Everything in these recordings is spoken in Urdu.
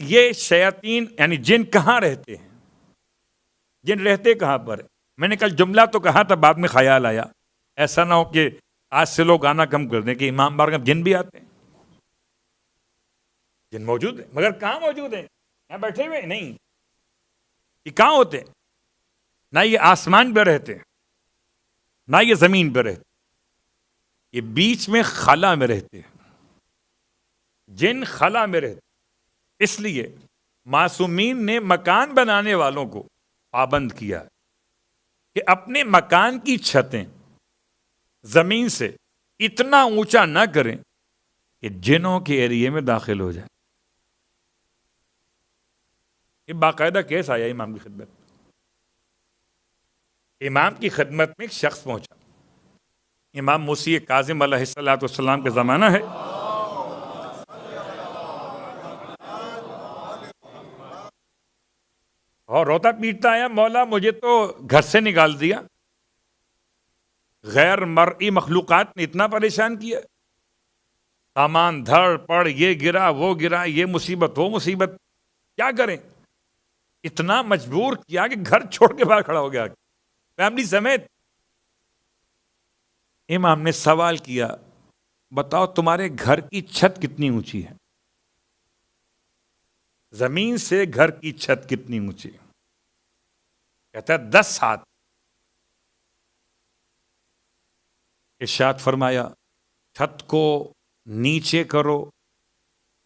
یہ شیاطین یعنی جن کہاں رہتے ہیں؟ جن رہتے کہاں پر؟ میں نے کل جملہ تو کہا تھا، بعد میں خیال آیا ایسا نہ ہو کہ آج سے لوگ آنا کم کر دیں کہ امام بارگاہ جن بھی آتے ہیں۔ جن موجود ہیں، مگر کہاں موجود ہیں؟ یہاں بیٹھے ہوئے نہیں، یہ کہاں ہوتے ہیں؟ نہ یہ آسمان پہ رہتے ہیں، نہ یہ زمین پہ رہتے، یہ بیچ میں خلا میں رہتے ہیں۔ جن خلا میں رہتے، اس لیے معصومین نے مکان بنانے والوں کو پابند کیا کہ اپنے مکان کی چھتیں زمین سے اتنا اونچا نہ کریں کہ جنوں کے ایریے میں داخل ہو جائیں۔ یہ باقاعدہ کیس آیا امام کی خدمت میں۔ امام کی خدمت میں ایک شخص پہنچا، امام موسی کاظم علیہ السلام کا زمانہ ہے، اور روتا پیٹتا آیا، مولا مجھے تو گھر سے نکال دیا، غیر مرئی مخلوقات نے اتنا پریشان کیا، سامان دھڑ پڑ، یہ گرا وہ گرا، یہ مصیبت وہ مصیبت، کیا کریں؟ اتنا مجبور کیا کہ گھر چھوڑ کے باہر کھڑا ہو گیا فیملی سمیت۔ امام نے سوال کیا، بتاؤ تمہارے گھر کی چھت کتنی اونچی ہے؟ زمین سے گھر کی چھت کتنی اونچی ہے؟ کہتا ہے 10 ہاتھ۔ ارشاد فرمایا چھت کو نیچے کرو۔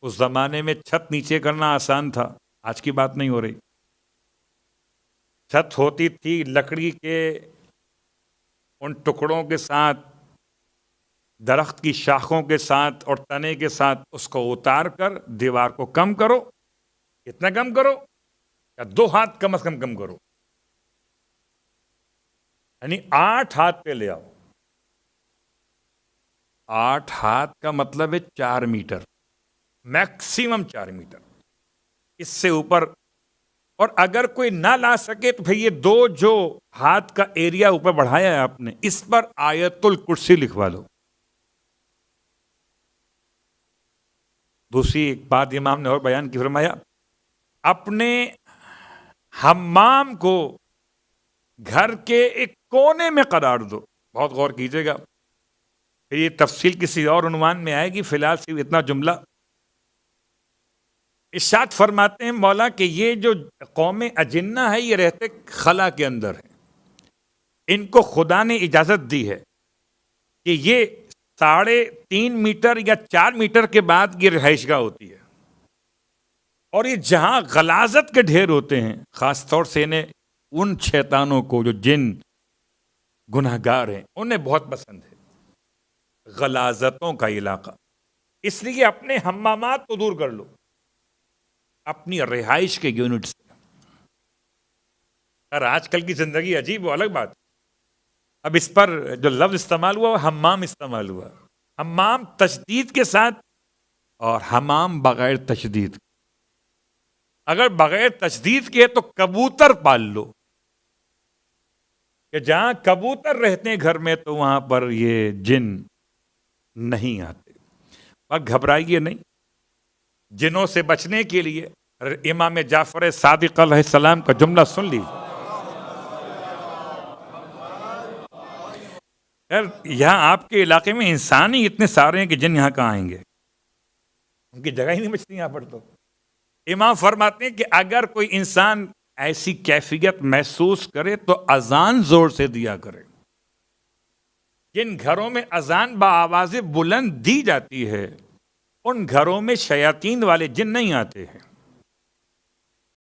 اس زمانے میں چھت نیچے کرنا آسان تھا، آج کی بات نہیں ہو رہی۔ چھت ہوتی تھی لکڑی کے ان ٹکڑوں کے ساتھ، درخت کی شاخوں کے ساتھ اور تنے کے ساتھ، اس کو اتار کر دیوار کو کم کرو۔ کتنا کم کرو؟ یا 2 ہاتھ کم از کم کرو، یعنی 8 ہاتھ پہ لے آؤ۔ 8 ہاتھ کا مطلب ہے 4 میٹر، میکسیمم 4 میٹر، اس سے اوپر۔ اور اگر کوئی نہ لا سکے تو پھر یہ 2 جو ہاتھ کا ایریا اوپر بڑھایا ہے آپ نے، اس پر آیت الکرسی لکھوا لو۔ دوسری ایک بات امام نے اور بیان کی، فرمایا اپنے حمام کو گھر کے ایک کونے میں قرار دو۔ بہت غور کیجیے گا، پھر یہ تفصیل کسی اور عنوان میں آئے گی، فی الحال صرف اتنا جملہ۔ ارشاد فرماتے ہیں مولا کہ یہ جو قوم اجنہ ہے یہ رہتے خلا کے اندر ہے، ان کو خدا نے اجازت دی ہے کہ یہ 3.5 میٹر یا 4 میٹر کے بعد یہ رہائش گاہ ہوتی ہے، اور یہ جہاں غلاظت کے ڈھیر ہوتے ہیں، خاص طور سے انہیں ان شیطانوں کو جو جن گناہگار ہیں انہیں بہت پسند ہے غلاظتوں کا علاقہ، اس لیے اپنے حمامات کو دور کر لو اپنی رہائش کے یونٹ سے۔ اور آج کل کی زندگی عجیب و الگ بات، اب اس پر جو لفظ استعمال ہوا وہ حمام استعمال ہوا، حمام تشدید کے ساتھ اور حمام بغیر تشدید۔ اگر بغیر تشدید کے تو کبوتر پال لو، کہ جہاں کبوتر رہتے ہیں گھر میں تو وہاں پر یہ جن نہیں آتے۔ اور گھبرائیے نہیں، جنوں سے بچنے کے لیے امام جعفر صادق علیہ السلام کا جملہ سن لیجیے۔ یہاں آپ کے علاقے میں انسان ہی اتنے سارے ہیں کہ جن یہاں کہاں آئیں گے، ان کی جگہ ہی نہیں بچتی یہاں پر۔ تو امام فرماتے ہیں کہ اگر کوئی انسان ایسی کیفیت محسوس کرے تو اذان زور سے دیا کرے۔ جن گھروں میں اذان بآواز بلند دی جاتی ہے ان گھروں میں شیاطین والے جن نہیں آتے ہیں۔